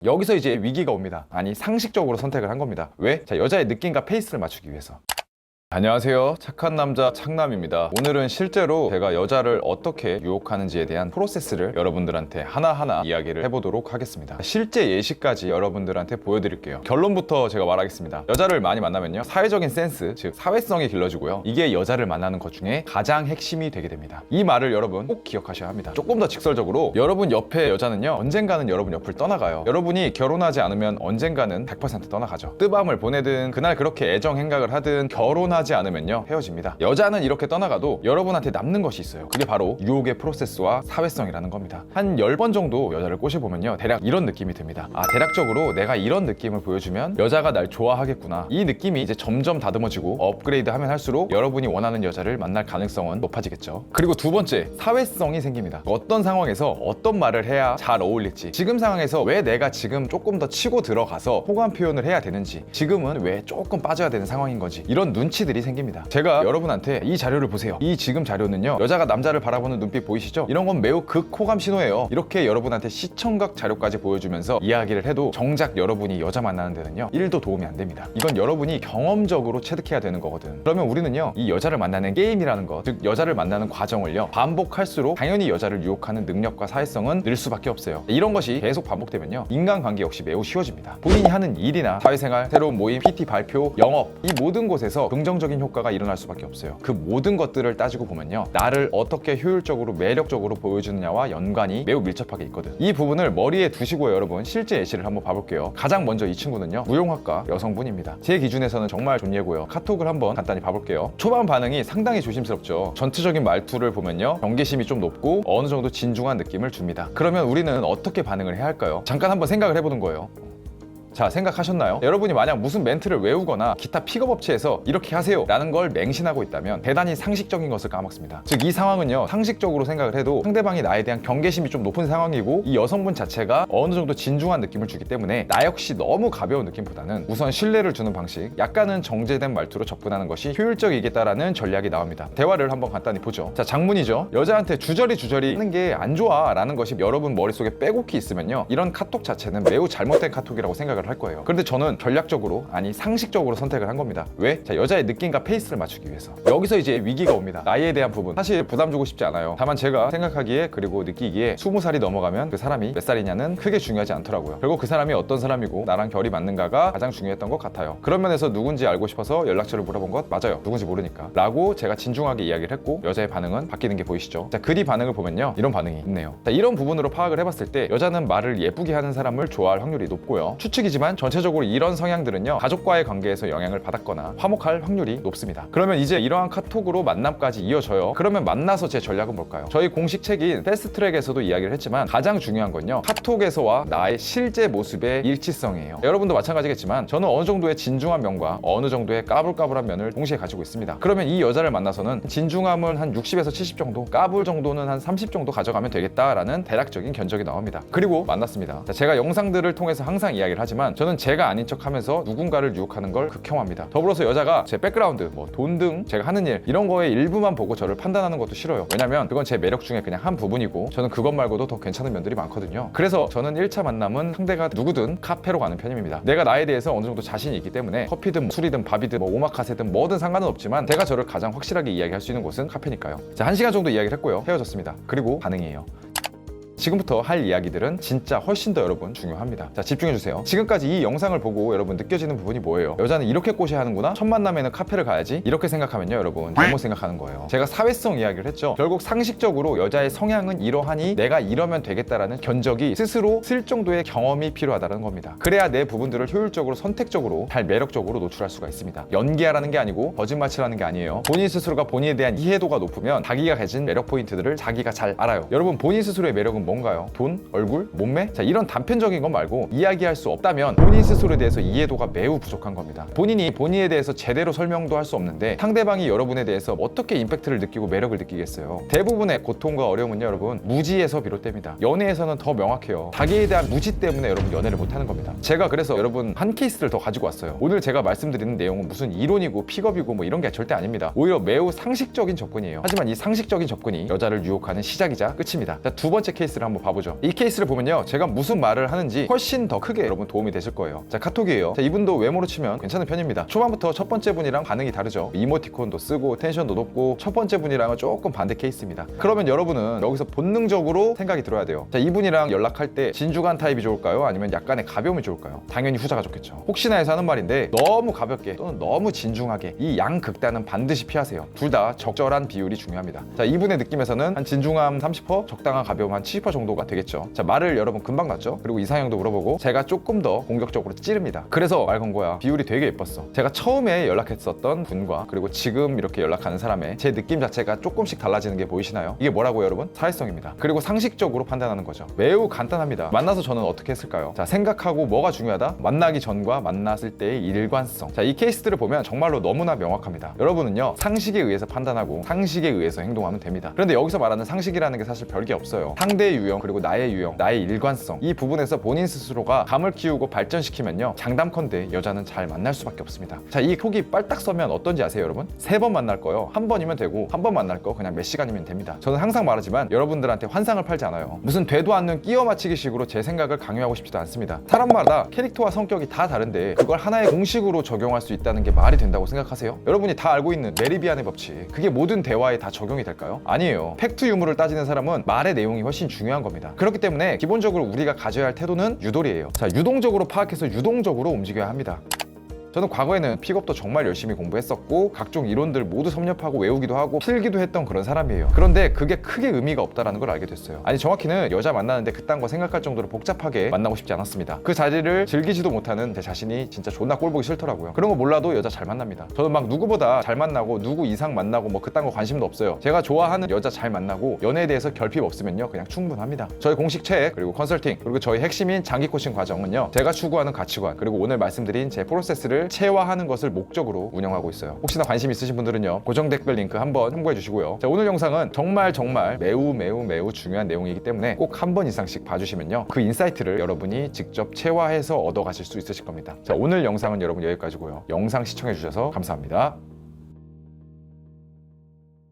여기서 이제 위기가 옵니다. 아니, 상식적으로 선택을 한 겁니다. 왜? 자, 여자의 느낌과 페이스를 맞추기 위해서. 안녕하세요, 착한 남자 착남입니다. 오늘은 실제로 제가 여자를 어떻게 유혹하는지에 대한 프로세스를 여러분들한테 하나하나 이야기를 해보도록 하겠습니다. 실제 예시까지 여러분들한테 보여드릴게요. 결론부터 제가 말하겠습니다. 여자를 많이 만나면요, 사회적인 센스, 즉 사회성이 길러지고요, 이게 여자를 만나는 것 중에 가장 핵심이 되게 됩니다. 이 말을 여러분 꼭 기억하셔야 합니다. 조금 더 직설적으로, 여러분 옆에 여자는요, 언젠가는 여러분 옆을 떠나가요. 여러분이 결혼하지 않으면 언젠가는 100% 떠나가죠. 뜨밤을 보내든 그날 그렇게 애정 행각을 하든 결혼하지 않으면요, 헤어집니다. 여자는 이렇게 떠나가도 여러분한테 남는 것이 있어요. 그게 바로 유혹의 프로세스와 사회성이라는 겁니다. 한 10번 정도 여자를 꼬셔보면요, 대략 이런 느낌이 듭니다. 아, 대략적으로 내가 이런 느낌을 보여주면 여자가 날 좋아하겠구나. 이 느낌이 이제 점점 다듬어지고 업그레이드 하면 할수록 여러분이 원하는 여자를 만날 가능성은 높아지겠죠. 그리고 두 번째, 사회성이 생깁니다. 어떤 상황에서 어떤 말을 해야 잘 어울릴지, 지금 상황에서 왜 내가 지금 조금 더 치고 들어가서 호감 표현을 해야 되는지, 지금은 왜 조금 빠져야 되는 상황인 건지, 이런 눈치들이 생깁니다. 제가 여러분한테 이 자료를 보세요, 이 지금 자료는요, 여자가 남자를 바라보는 눈빛 보이시죠? 이런 건 매우 극호감 신호예요. 이렇게 여러분한테 시청각 자료까지 보여주면서 이야기를 해도 정작 여러분이 여자 만나는 데는요, 1도 도움이 안 됩니다. 이건 여러분이 경험적으로 체득해야 되는 거거든. 그러면 우리는요, 이 여자를 만나는 게임이라는 것, 즉 여자를 만나는 과정을요, 반복할수록 당연히 여자를 유혹하는 능력과 사회성은 늘 수밖에 없어요. 이런 것이 계속 반복되면요, 인간관계 역시 매우 쉬워집니다. 본인이 하는 일이나 사회생활, 새로운 모임, PT 발표, 영업, 이 모든 곳에서 긍정적인 효과가 일어날 수밖에 없어요. 그 모든 것들을 따지고 보면요, 나를 어떻게 효율적으로 매력적으로 보여주느냐와 연관이 매우 밀접하게 있거든. 이 부분을 머리에 두시고 여러분 실제 예시를 한번 봐볼게요. 가장 먼저 이 친구는요, 무용학과 여성분입니다. 제 기준에서는 정말 존예고요. 카톡을 한번 간단히 봐볼게요. 초반 반응이 상당히 조심스럽죠. 전투적인 말투를 보면요, 경계심이 좀 높고 어느 정도 진중한 느낌을 줍니다. 그러면 우리는 어떻게 반응을 해야 할까요? 잠깐 한번 생각을 해보는 거예요. 자, 생각하셨나요? 여러분이 만약 무슨 멘트를 외우거나 기타 픽업 업체에서 이렇게 하세요 라는 걸 맹신하고 있다면 대단히 상식적인 것을 까먹습니다. 즉, 이 상황은요, 상식적으로 생각을 해도 상대방이 나에 대한 경계심이 좀 높은 상황이고, 이 여성분 자체가 어느 정도 진중한 느낌을 주기 때문에 나 역시 너무 가벼운 느낌보다는 우선 신뢰를 주는 방식, 약간은 정제된 말투로 접근하는 것이 효율적이겠다라는 전략이 나옵니다. 대화를 한번 간단히 보죠. 자, 장문이죠. 여자한테 주저리 하는 게 안 좋아 라는 것이 여러분 머릿속에 빼곡히 있으면요, 이런 카톡 자체는 매우 잘못된 카톡이라고 생각을 할 거예요. 그런데 저는 전략적으로, 아니 상식적으로 선택을 한 겁니다. 왜? 자, 여자의 느낌과 페이스를 맞추기 위해서. 여기서 이제 위기가 옵니다. 나이에 대한 부분, 사실 부담 주고 싶지 않아요. 다만 제가 생각하기에, 그리고 느끼기에 20살이 넘어가면 그 사람이 몇 살이냐는 크게 중요하지 않더라고요. 결국 그 사람이 어떤 사람이고 나랑 결이 맞는가가 가장 중요했던 것 같아요. 그런 면에서 누군지 알고 싶어서 연락처를 물어본 것 맞아요. 누군지 모르니까 라고 제가 진중하게 이야기를 했고, 여자의 반응은 바뀌는 게 보이시죠? 자, 그 뒤 반응을 보면요, 이런 반응이 있네요. 자, 이런 부분으로 파악을 해봤을 때 여자는 말을 예쁘게 하는 사람을 좋아할 확률이 높고요, 추측이지만 전체적으로 이런 성향들은요, 가족과의 관계에서 영향을 받았거나 화목할 확률이 높습니다. 그러면 이제 이러한 카톡으로 만남까지 이어져요. 그러면 만나서 제 전략은 뭘까요? 저희 공식 책인 패스트트랙에서도 이야기를 했지만 가장 중요한 건요, 카톡에서와 나의 실제 모습의 일치성이에요. 여러분도 마찬가지겠지만 저는 어느 정도의 진중한 면과 어느 정도의 까불까불한 면을 동시에 가지고 있습니다. 그러면 이 여자를 만나서는 진중함은 한 60에서 70 정도, 까불 정도는 한 30 정도 가져가면 되겠다라는 대략적인 견적이 나옵니다. 그리고 만났습니다. 자, 제가 영상들을 통해서 항상 이야기를 하지만 저는 제가 아닌 척하면서 누군가를 유혹하는 걸 극혐합니다. 더불어서 여자가 제 백그라운드, 돈 등 제가 하는 일, 이런 거의 일부만 보고 저를 판단하는 것도 싫어요. 왜냐면 그건 제 매력 중에 그냥 한 부분이고, 저는 그것 말고도 더 괜찮은 면들이 많거든요. 그래서 저는 1차 만남은 상대가 누구든 카페로 가는 편입니다. 내가 나에 대해서 어느 정도 자신이 있기 때문에 커피든 술이든 밥이든 오마카세든 뭐든 상관은 없지만 제가 저를 가장 확실하게 이야기할 수 있는 곳은 카페니까요. 자, 1시간 정도 이야기를 했고요, 헤어졌습니다. 그리고 반응이에요. 지금부터 할 이야기들은 진짜 훨씬 더 여러분 중요합니다. 자, 집중해주세요. 지금까지 이 영상을 보고 여러분 느껴지는 부분이 뭐예요? 여자는 이렇게 꼬셔야 하는구나? 첫 만남에는 카페를 가야지? 이렇게 생각하면요, 여러분 잘못 생각하는 거예요. 제가 사회성 이야기를 했죠. 결국 상식적으로 여자의 성향은 이러하니 내가 이러면 되겠다라는 견적이 스스로 쓸 정도의 경험이 필요하다는 겁니다. 그래야 내 부분들을 효율적으로, 선택적으로, 잘 매력적으로 노출할 수가 있습니다. 연기하라는 게 아니고 거짓말치라는 게 아니에요. 본인 스스로가 본인에 대한 이해도가 높으면 자기가 가진 매력 포인트들을 자기가 잘 알아요. 여러분, 본인 스스로의 매력은 뭔가요? 돈? 얼굴? 몸매? 자, 이런 단편적인 것 말고 이야기할 수 없다면 본인 스스로에 대해서 이해도가 매우 부족한 겁니다. 본인이 본인에 대해서 제대로 설명도 할 수 없는데 상대방이 여러분에 대해서 어떻게 임팩트를 느끼고 매력을 느끼겠어요? 대부분의 고통과 어려움은요, 여러분 무지에서 비롯됩니다. 연애에서는 더 명확해요. 자기에 대한 무지 때문에 여러분 연애를 못하는 겁니다. 제가 그래서 여러분 한 케이스를 더 가지고 왔어요. 오늘 제가 말씀드리는 내용은 무슨 이론이고 픽업이고 뭐 이런 게 절대 아닙니다. 오히려 매우 상식적인 접근이에요. 하지만 이 상식적인 접근이 여자를 유혹하는 시작이자 끝입니다. 자, 두 번째 케이스를 케이스를 한번 봐보죠. 이 케이스를 보면요, 제가 무슨 말을 하는지 훨씬 더 크게 여러분 도움이 되실 거예요. 자, 카톡이에요. 자, 이분도 외모로 치면 괜찮은 편입니다. 초반부터 첫 번째 분이랑 반응이 다르죠. 이모티콘도 쓰고 텐션도 높고 첫 번째 분이랑은 조금 반대 케이스입니다. 그러면 여러분은 여기서 본능적으로 생각이 들어야 돼요. 자, 이분이랑 연락할 때 진중한 타입이 좋을까요? 아니면 약간의 가벼움이 좋을까요? 당연히 후자가 좋겠죠. 혹시나 해서 하는 말인데, 너무 가볍게 또는 너무 진중하게 이 양극단은 반드시 피하세요. 둘 다 적절한 비율이 중요합니다. 자, 이분의 느낌에서는 한 진중함 30%, 적당한 가벼움 한 70% 정도가 되겠죠. 자, 말을 여러분 금방 놨죠. 그리고 이상형도 물어보고 제가 조금 더 공격적으로 찌릅니다. 그래서 말 건 거야. 비율이 되게 예뻤어. 제가 처음에 연락했었던 분과 그리고 지금 이렇게 연락하는 사람의 제 느낌 자체가 조금씩 달라지는 게 보이시나요? 이게 뭐라고요, 여러분? 사회성입니다. 그리고 상식적으로 판단하는 거죠. 매우 간단합니다. 만나서 저는 어떻게 했을까요? 자, 생각하고 뭐가 중요하다? 만나기 전과 만났을 때의 일관성. 자, 이 케이스들을 보면 정말로 너무나 명확합니다. 여러분은요, 상식에 의해서 판단하고 상식에 의해서 행동하면 됩니다. 그런데 여기서 말하는 상식이라는 게 사실 별게 없어요. 상대의 유형, 그리고 나의 유형, 나의 일관성, 이 부분에서 본인 스스로가 감을 키우고 발전시키면요, 장담컨대 여자는 잘 만날 수밖에 없습니다. 자, 이 톡이 빨딱 서면 어떤지 아세요, 여러분? 3번 만날 거요. 한 번이면 되고, 한 번 만날 거 그냥 몇 시간이면 됩니다. 저는 항상 말하지만 여러분들한테 환상을 팔지 않아요. 무슨 되도 않는 끼워 맞추기 식으로 제 생각을 강요하고 싶지도 않습니다. 사람마다 캐릭터와 성격이 다 다른데 그걸 하나의 공식으로 적용할 수 있다는 게 말이 된다고 생각하세요? 여러분이 다 알고 있는 메리비안의 법칙, 그게 모든 대화에 다 적용이 될까요? 아니에요. 팩트 유무를 따지는 사람은 말의 내용이 훨씬 중요한 겁니다. 그렇기 때문에 기본적으로 우리가 가져야 할 태도는 유도리예요. 자, 유동적으로 파악해서 유동적으로 움직여야 합니다. 저는 과거에는 픽업도 정말 열심히 공부했었고 각종 이론들 모두 섭렵하고 외우기도 하고 필기도 했던 그런 사람이에요. 그런데 그게 크게 의미가 없다는 걸 알게 됐어요. 아니, 정확히는 여자 만나는데 그딴 거 생각할 정도로 복잡하게 만나고 싶지 않았습니다. 그 자리를 즐기지도 못하는 제 자신이 진짜 존나 꼴보기 싫더라고요. 그런 거 몰라도 여자 잘 만납니다. 저는 막 누구보다 잘 만나고 누구 이상 만나고 뭐 그딴 거 관심도 없어요. 제가 좋아하는 여자 잘 만나고 연애에 대해서 결핍 없으면요, 그냥 충분합니다. 저희 공식 책, 그리고 컨설팅, 그리고 저희 핵심인 장기 코칭 과정은요, 제가 추구하는 가치관, 그리고 오늘 말씀드린 제 프로세스를 체화하는 것을 목적으로 운영하고 있어요. 혹시나 관심 있으신 분들은요, 고정 댓글 링크 한번 참고해 주시고요. 자, 오늘 영상은 정말 매우 중요한 내용이기 때문에 꼭 한 번 이상씩 봐주시면요, 그 인사이트를 여러분이 직접 체화해서 얻어가실 수 있으실 겁니다. 자, 오늘 영상은 여러분 여기까지고요. 영상 시청해 주셔서 감사합니다.